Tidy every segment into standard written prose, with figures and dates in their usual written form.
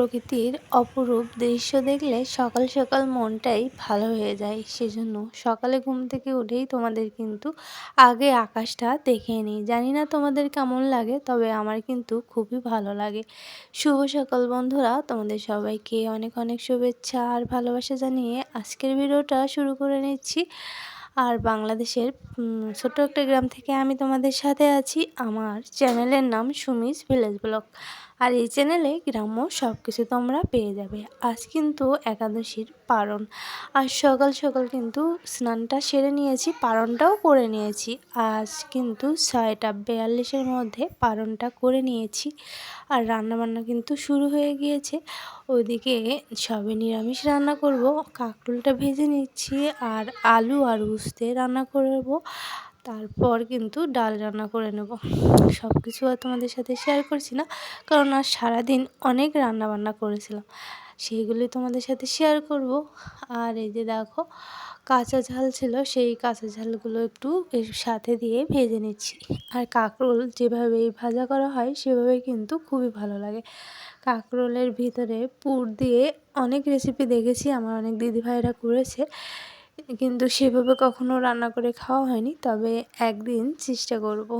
প্রকৃতির অপরূপ দৃশ্য দেখলে সকাল সকাল মনটাই ভালো হয়ে যায়। সেজন্য সকালে ঘুম থেকে উঠেই তোমাদের কিন্তু আগে আকাশটা দেখে নিই। জানি না তোমাদের কেমন লাগে, তবে আমার কিন্তু খুবই ভালো লাগে। শুভ সকাল বন্ধুরা, তোমাদের সবাইকে অনেক অনেক শুভেচ্ছা আর ভালোবাসা জানিয়ে আজকের ভিডিওটা শুরু করে নিচ্ছি। আর বাংলাদেশের ছোট্ট একটা গ্রাম থেকে আমি তোমাদের সাথে আছি। আমার চ্যানেলের নাম সুমিস ভিলেজ ব্লগ। আর এই চ্যানেলে গ্রাম্য সব কিছু তোমরা পেয়ে যাবে। আজ কিন্তু একাদশীর পারণ। আজ সকাল সকাল কিন্তু স্নানটা সেরে নিয়েছি, পারণটাও করে নিয়েছি। আজ কিন্তু 6:42-এর মধ্যে পারণটা করে নিয়েছি। আর রান্নাবান্না কিন্তু শুরু হয়ে গিয়েছে। ওইদিকে সবে নিরামিষ রান্না করব, কাঁকরোলটা ভেজে নিচ্ছি আর আলু আর উস্তে রান্না করব। তারপর কিন্তু ডাল রান্না করে নেব। সব কিছু আর তোমাদের সাথে শেয়ার করছি না, কারণ আজ সারাদিন অনেক রান্নাবান্না করেছিলাম, সেইগুলি তোমাদের সাথে শেয়ার করব। আর এই যে দেখো, কাঁচা ঝাল ছিল, সেই কাঁচা ঝালগুলো একটু এর সাথে দিয়ে ভেজে নিচ্ছি। আর কাঁকরোল যেভাবে ভাজা করা হয় সেভাবে কিন্তু খুবই ভালো লাগে। কাঁকরোলের ভিতরে পুর দিয়ে অনেক রেসিপি দেখেছি, আমার অনেক দিদিভাইরা করেছে, কিন্তু সেভাবে কখনো রান্না করে খাওয়া হয়নি। তবে একদিন চেষ্টা করব।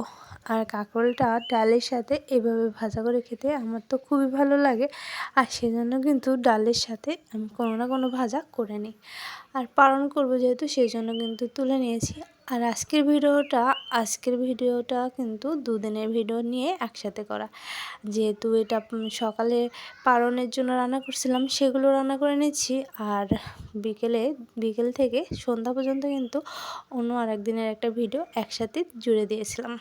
আর কাঁকরোলটা ডালের সাথে এভাবে ভাজা করে খেতে আমার তো খুবই ভালো লাগে। আর সেজন্য কিন্তু ডালের সাথে আমি কোনো না কোনো ভাজা করে নিই। আর পালন করব যেহেতু, সেই জন্য কিন্তু তুলে নিয়েছি। আর আজকের ভিডিওটা কিন্তু দুদিনের ভিডিও নিয়ে একসাথে করা। যেহেতু এটা সকালে পালনের জন্য রান্না করছিলাম, সেগুলো রান্না করে নিচ্ছি। আর বিকেল থেকে সন্ধ্যা পর্যন্ত কিন্তু অন্য আরেক দিনের একটা ভিডিও একসাথে জুড়ে দিয়েছিলাম।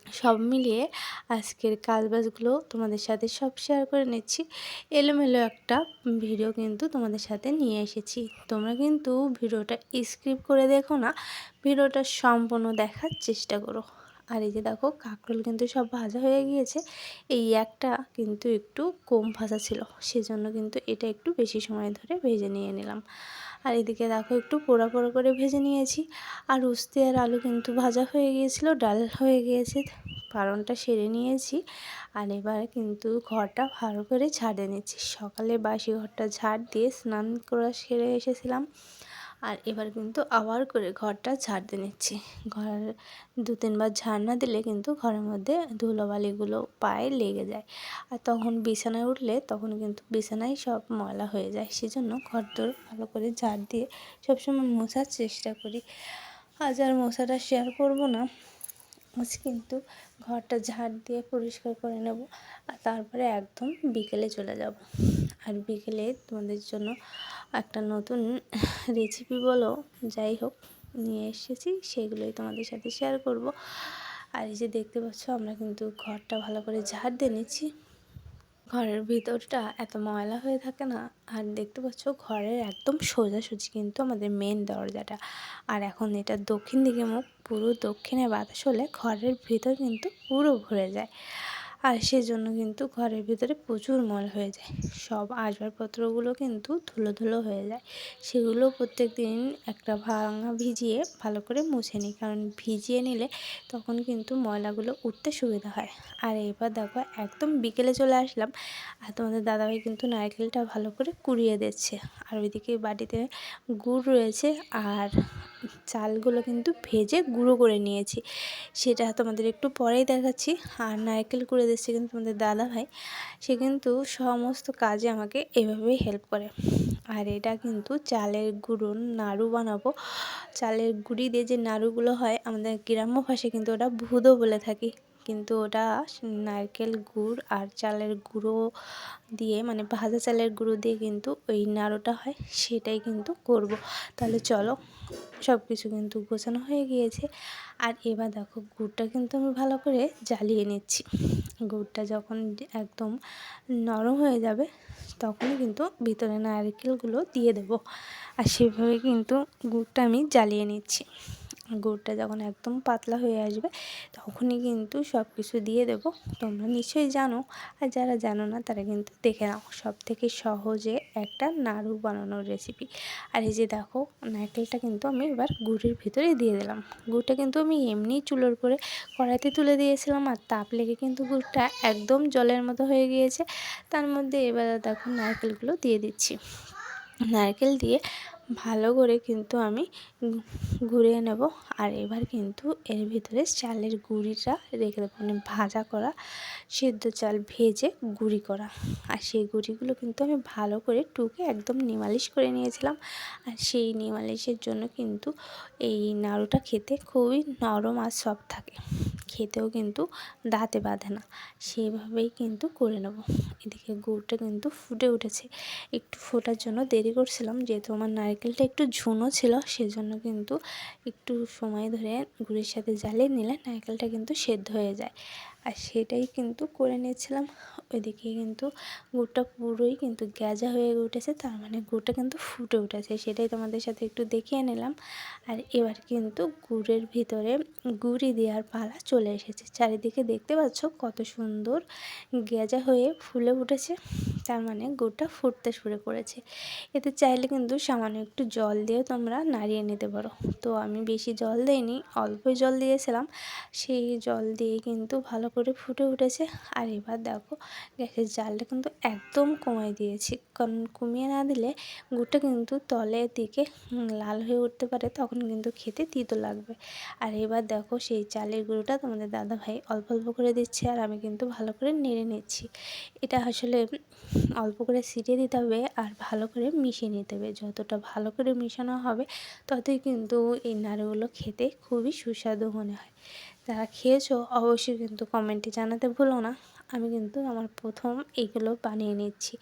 সব মিলিয়ে আজকের কাজবাজগুলো তোমাদের সাথে সব শেয়ার করে নিচ্ছি। এলোমেলো একটা ভিডিও কিন্তু তোমাদের সাথে নিয়ে এসেছি। তোমরা কিন্তু ভিডিওটা স্কিপ করে দেখো না, ভিডিওটা সম্পূর্ণ দেখার চেষ্টা করো। আর এই যে দেখো, কাঁকরোল কিন্তু সব ভাজা হয়ে গিয়েছে। এই একটা কিন্তু একটু কম ভাজা ছিল, সেজন্য কিন্তু এটা একটু বেশি সময় ধরে ভেজে নিয়ে নিলাম। আর এদিকে দেখো, একটু পোড়া পোড়া করে ভেজে নিয়েছি। আর উস্তে আর আলু কিন্তু ভাজা হয়ে গিয়েছিল, ডাল হয়ে গিয়েছে, পালনটা সেরে নিয়েছি। আর এবার কিন্তু ঘরটা ভালো করে ঝাড়ে নিচ্ছি। সকালে বাসি ঘরটা ঝাড় দিয়ে স্নান করা সেরে এসেছিলাম। আর এবার কিন্তু আবার করে ঘরটা ঝাড় দিয়ে নিচ্ছি। ঘর 2-3 বার ঝাড় না দিলে কিন্তু ঘরের মধ্যে ধুলোবালিগুলো পায়ে লেগে যায়। আর তখন বিছানায় উঠলে তখন কিন্তু বিছানায় সব ময়লা হয়ে যায়। সেজন্য ঘরদোর ভালো করে ঝাড় দিয়ে সবসময় মোছার চেষ্টা করি। আজ আর মোছাটা শেয়ার করব না। আজ কিন্তু ঘরটা ঝাড় দিয়ে পরিষ্কার করে নেব। আর তারপরে একদম বিকেলে চলে যাব। আর বিকেলে তোমাদের জন্য একটা নতুন রেসিপি বলো যাই হোক নিয়ে এসেছি, সেগুলোই তোমাদের সাথে শেয়ার করব। আর এই যে দেখতে পাচ্ছ, আমরা কিন্তু ঘরটা ভালো করে ঝাড় দিয়ে নিচ্ছি। ঘরের ভিতরটা এত ময়লা হয়ে থাকে না। আর দেখতে পাচ্ছ, ঘরের একদম সোজাসুজি কিন্তু আমাদের মেন দরজাটা। আর এখন এটা দক্ষিণ দিকে মুখ, পুরো দক্ষিণে বাতাস হলে ঘরের ভিতর কিন্তু পুরো ভরে যায়। আর সেজন্য কিন্তু ঘরের ভিতরে প্রচুর ময়লা হয়ে যায়। সব আসবাবপত্রগুলো কিন্তু ধুলো ধুলো হয়ে যায়। সেগুলো প্রত্যেক দিন একটা ভাঙা ভিজিয়ে ভালো করে মুছে নিই, কারণ ভিজিয়ে নিলে তখন কিন্তু ময়লাগুলো উঠতে সুবিধা হয়। আর এবার দেখো, একদম বিকেলে চলে আসলাম। আর তোমাদের দাদাভাই কিন্তু নারকেলটা ভালো করে কুড়িয়ে দিচ্ছে। আর ওইদিকে বাটিতে গুড় রয়েছে, আর চালগুলো কিন্তু ভেজে গুঁড়ো করে নিয়েছি, সেটা তোমাদের একটু পরেই দেখাচ্ছি। আর নারকেল কুড়িয়ে দিচ্ছে কিন্তু তোমাদের দাদাভাই, সে কিন্তু সমস্ত কাজে আমাকে এভাবেই হেল্প করে। আর এটা কিন্তু চালের গুঁড়ো নাড়ু বানাবো। চালের গুঁড়ি দিয়ে যে নাড়ুগুলো হয়, আমাদের গ্রাম্য ভাষায় কিন্তু ওটা ভুদো বলে থাকি, কিন্তু ওটা নারকেল গুড় আর চালের গুঁড়ো দিয়ে, মানে ভাজা চালের গুঁড়ো দিয়ে কিন্তু ওই নাড়ুটা হয়, সেটাই কিন্তু করব। তাহলে চলো, সব কিছু কিন্তু গোছানো হয়ে গিয়েছে। আর এবার দেখো, গুড়টা কিন্তু আমি ভালো করে জ্বালিয়ে নিচ্ছি। গুড়টা যখন একদম নরম হয়ে যাবে, তখনই কিন্তু ভিতরে নারকেলগুলো দিয়ে দেবো। আর সেভাবে কিন্তু গুড়টা আমি জ্বালিয়ে নিচ্ছি। গুড়টা যখন একদম পাতলা হয়ে আসবে তখনই কিন্তু সব কিছু দিয়ে দেবো। তোমরা নিশ্চয়ই জানো, আর যারা জানো না তারা কিন্তু দেখে নাও, সবথেকে সহজে একটা নাড়ু বানানোর রেসিপি। আর এই যে দেখো, নারকেলটা কিন্তু আমি এবার গুড়ের ভিতরে দিয়ে দিলাম। গুড়টা কিন্তু আমি এমনি চুলোর করে কড়াইতে তুলে দিয়েছিলাম, আর তাপ লেগে কিন্তু গুড়টা একদম জলের মতো হয়ে গিয়েছে। তার মধ্যে এবার দেখো নারকেলগুলো দিয়ে দিচ্ছি। নারকেল দিয়ে ভালো করে কিন্তু আমি ঘুরিয়ে নেব। আর এবার কিন্তু এর ভিতরে চালের গুঁড়িটা রেখে দেবো, মানে ভাজা করা সিদ্ধ চাল ভেজে গুঁড়ি করা। আর সেই গুঁড়িগুলো কিন্তু আমি ভালো করে টুকে একদম নিমালিশ করে নিয়েছিলাম। আর সেই নিমালিশের জন্য কিন্তু এই নাড়ুটা খেতে খুবই নরম আর সফট থাকে, খেতেও কিন্তু দাঁতে বাঁধে না। সেভাবেই কিন্তু করে নেব। এদিকে গুড়টা কিন্তু ফুটে উঠেছে, একটু ফোটার জন্য দেরি করছিলাম, যেহেতু আমার নারকেলটা একটু ঝুনো ছিল, সেজন্য কিন্তু একটু সময় ধরে গুড়ের সাথে জ্বালিয়ে নিলে নারকেলটা কিন্তু সেদ্ধ হয়ে যায়। আর সেটাই কিন্তু করে নিয়েছিলাম। ওইদিকে কিন্তু গুড়টা পুরোই কিন্তু গ্যাজা হয়ে উঠেছে, তার মানে গুড়টা কিন্তু ফুটে উঠেছে, সেটাই তোমাদের সাথে একটু দেখিয়ে নিলাম। আর এবার কিন্তু গুড়ের ভিতরে গুঁড়ি দেওয়ার পালা চলে এসেছে। চারিদিকে দেখতে পাচ্ছ কত সুন্দর গ্যাজা হয়ে ফুলে উঠেছে, তার মানে গুড়টা ফুটতে শুরু করেছে। এতে চাইলে কিন্তু সামান্য একটু জল দিয়েও তোমরা নাড়িয়ে নিতে পারো। তো আমি বেশি জল দিইনি, অল্পই জল দিয়েছিলাম, সেই জল দিয়ে কিন্তু ভালো করে ফুটে উঠেছে। আর এবার দেখো, গ্যাসের জালটা কিন্তু একদম কমিয়ে দিয়েছি, কারণ কমিয়ে না দিলে গুড়টা কিন্তু তলের দিকে লাল হয়ে উঠতে পারে, তখন কিন্তু খেতে তিতো লাগবে। আর এবার দেখো, সেই চালের গুঁড়োটা তোমাদের দাদাভাই অল্প অল্প করে দিচ্ছে, আর আমি কিন্তু ভালো করে নেড়ে নিচ্ছি। এটা আসলে অল্প করে ছিটিয়ে দিতে হবে আর ভালো করে মিশিয়ে নিতে হবে। যতটা ভালো করে মিশানো হবে ততই কিন্তু এই নাড়ুগুলো খেতে খুবই সুস্বাদু মনে হয়। যারা খেয়েছো অবশ্যই কিন্তু কমেন্টে জানাতে ভুলো না। আমি কিন্তু আমার প্রথম এইগুলো বানিয়ে নিচ্ছি।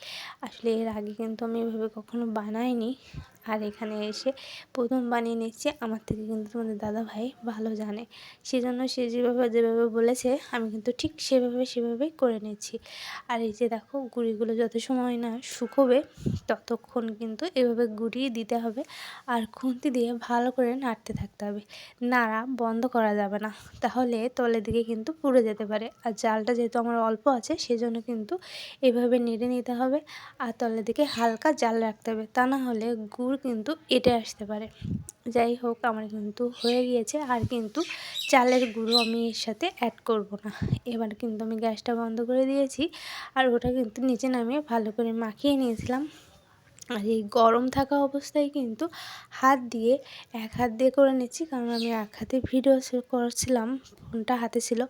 আসলে এর আগে কিন্তু আমি এভাবে কখনো বানাইনি, আর এখানে এসে প্রথম বানিয়ে নিচ্ছি। আমার থেকে কিন্তু তোমাদের দাদাভাই ভালো জানে, সেজন্য সে যেভাবে যেভাবে বলেছে আমি কিন্তু ঠিক সেভাবেই করে নিচ্ছি। আর এই যে দেখো, গুঁড়িগুলো যত সময় না শুকোবে ততক্ষণ কিন্তু এভাবে গুঁড়িয়ে দিতে হবে, আর খুন্তি দিয়ে ভালো করে নাড়তে থাকতে হবে। নাড়া বন্ধ করা যাবে না, তাহলে তলের দিকে কিন্তু পুড়ে যেতে পারে। আর জালটা যেহেতু আমার অল্প আছে, সেজন্য কিন্তু এভাবে নেড়ে নিতে হবে, আর তলের দিকে হালকা জাল রাখতে হবে, তা না হলে গুড় কিন্তু এঁটে আসতে পারে। যাই হোক, আমার কিন্তু হয়ে গিয়েছে, আর কিন্তু চালের গুঁড়ো আমি এর সাথে অ্যাড করব না। এবার কিন্তু আমি গ্যাসটা বন্ধ করে দিয়েছি, আর ওটা কিন্তু নিচে নামিয়ে ভালো করে মাখিয়ে নিয়েছিলাম। আর এই গরম থাকা অবস্থায় কিন্তু এক হাত দিয়ে করে নিচ্ছি, কারণ আমি এক হাতে ভিডিও করছিলাম, ফোনটা হাতে ছিল,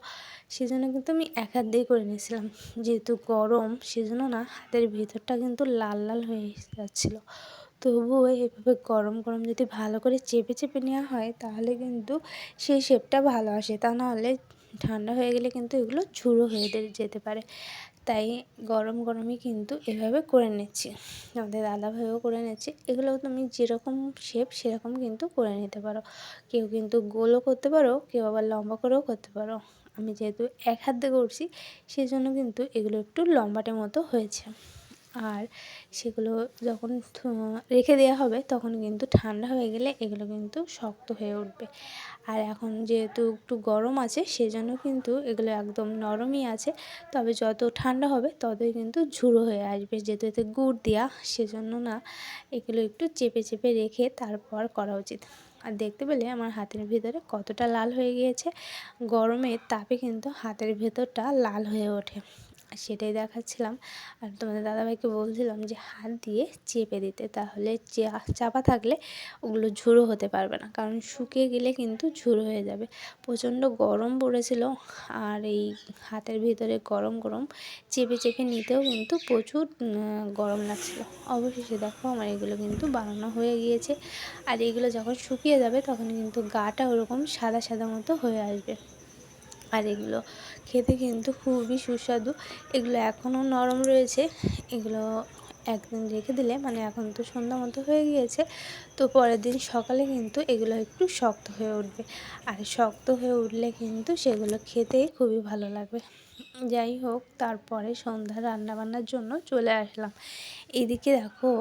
সেজন্য কিন্তু আমি এক হাত দিয়ে করে নিয়েছিলাম। যেহেতু গরম, সেজন্য না হাতের ভেতরটা কিন্তু লাল লাল হয়ে যাচ্ছিলো। তবুও এভাবে গরম গরম যদি ভালো করে চেপে চেপে নেওয়া হয়, তাহলে কিন্তু সেই শেপটা ভালো আসে, তা নাহলে ঠান্ডা হয়ে গেলে কিন্তু এগুলো ঝুড়ো হয়ে যেতে পারে। তাই গরম গরমই কিন্তু এভাবে করে নিচ্ছি, আমাদের দাদাভাইও করে নিচ্ছে। এগুলো তুমি যেরকম শেপ সেরকম কিন্তু করে নিতে পারো। কেউ কিন্তু গোলও করতে পারো, কেউ আবার লম্বা করেও করতে পারো। আমি যেহেতু এক হাত দিয়ে করছি, সেজন্য কিন্তু এগুলো একটু লম্বাটে মতো হয়েছে। আর সেগুলো যখন রেখে দেওয়া হবে, তখন কিন্তু ঠান্ডা হয়ে গেলে এগুলো কিন্তু শক্ত হয়ে উঠবে। আর এখন যেহেতু একটু গরম আছে, সেজন্য কিন্তু এগুলো একদম নরমই আছে, তবে যত ঠান্ডা হবে ততই কিন্তু ঝুড়ো হয়ে আসবে। যেহেতু এতে গুড় দেওয়া, সেজন্য না এগুলো একটু চেপে চেপে রেখে তারপর করা উচিত। আর দেখতে পেলে আমার হাতের ভেতরে কতটা লাল হয়ে গিয়েছে। গরমের তাপে কিন্তু হাতের ভেতরটা লাল হয়ে ওঠে, আর সেটাই দেখাচ্ছিলাম। আর তোমাদের দাদাভাইকে বলছিলাম যে হাত দিয়ে চেপে দিতে, তাহলে চাপা থাকলে ওগুলো ঝুড়ো হতে পারবে না, কারণ শুকিয়ে গেলে কিন্তু ঝুড়ো হয়ে যাবে। প্রচণ্ড গরম পড়েছিল, আর এই হাতের ভিতরে গরম গরম চেপে চেপে নিতেও কিন্তু প্রচুর গরম লাগছিল। অবশেষে দেখো, আমার এগুলো কিন্তু বানানো হয়ে গিয়েছে। আর এগুলো যখন শুকিয়ে যাবে, তখন কিন্তু গাটা ওরকম সাদা সাদা মতো হয়ে আসবে। আর এগুলো খেতে কিন্তু খুবই সুস্বাদু। এগুলো এখনও নরম রয়েছে, এগুলো একদিন রেখে দিলে মানে এখন তো সন্ধ্যা মতো হয়ে গিয়েছে, তো পরের দিন সকালে কিন্তু এগুলো একটু শক্ত হয়ে উঠবে। আর শক্ত হয়ে উঠলে কিন্তু সেগুলো খেতে খুবই ভালো লাগবে। যাই হোক, তারপরে সন্ধ্যা রান্নাবান্নার জন্য চলে আসলাম। এদিকে দেখো,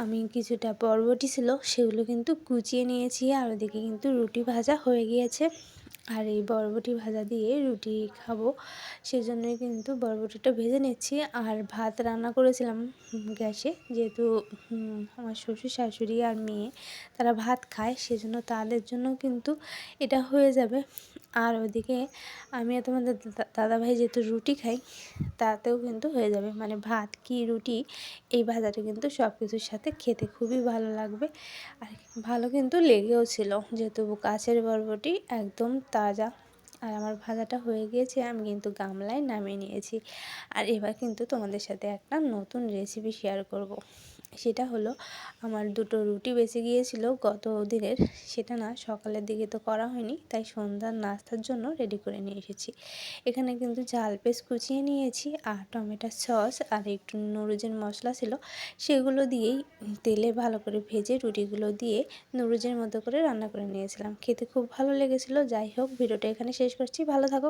আমি কিছুটা বরবটি ছিল সেগুলো কিন্তু কুচিয়ে নিয়েছি, আর ওদিকে কিন্তু রুটি ভাজা হয়ে গিয়েছে। আর এই বরবটি ভাজা দিয়ে রুটি খাবো, সেজন্যই কিন্তু বরবটিটা ভেজে নিচ্ছি। আর ভাত রান্না করেছিলাম গ্যাসে, যেহেতু আমার শ্বশুর শাশুড়ি আর মেয়ে তারা ভাত খায়, সেজন্য তাদের জন্য কিন্তু এটা হয়ে যাবে। আর ওদিকে আমি আর তোমাদের দাদাভাই যেহেতু রুটি খাই, তাতেও কিন্তু হয়ে যাবে, মানে ভাত কি রুটি এই ভাজাটা কিন্তু সব কিছুর সাথে খেতে খুবই ভালো লাগবে। আর ভালো কিন্তু লেগেও ছিল, যেহেতু গাছের বরবটি একদম তাজা। আর আমার ভাজাটা হয়ে গিয়েছে, আমি কিন্তু গামলায় নামিয়ে নিয়েছি। আর এবার কিন্তু তোমাদের সাথে একটা নতুন রেসিপি শেয়ার করব। সেটা হলো, আমার দুটো রুটি বেঁচে গিয়েছিল গত দিনের, সেটা না সকালের দিকে তো করা হয়নি, তাই সন্ধ্যার নাস্তার জন্য রেডি করে নিয়ে এসেছি। এখানে কিন্তু ঝাল পেস্ট কুচিয়ে নিয়েছি, আর টমেটো সস আর একটু নুডলসের মশলা ছিল, সেগুলো দিয়েই তেলে ভালো করে ভেজে রুটিগুলো দিয়ে নুডলসের মতো করে রান্না করে নিয়েছিলাম। খেতে খুব ভালো লেগেছিলো। যাই হোক, ভিডিওটা এখানে শেষ করছি। ভালো থাকো।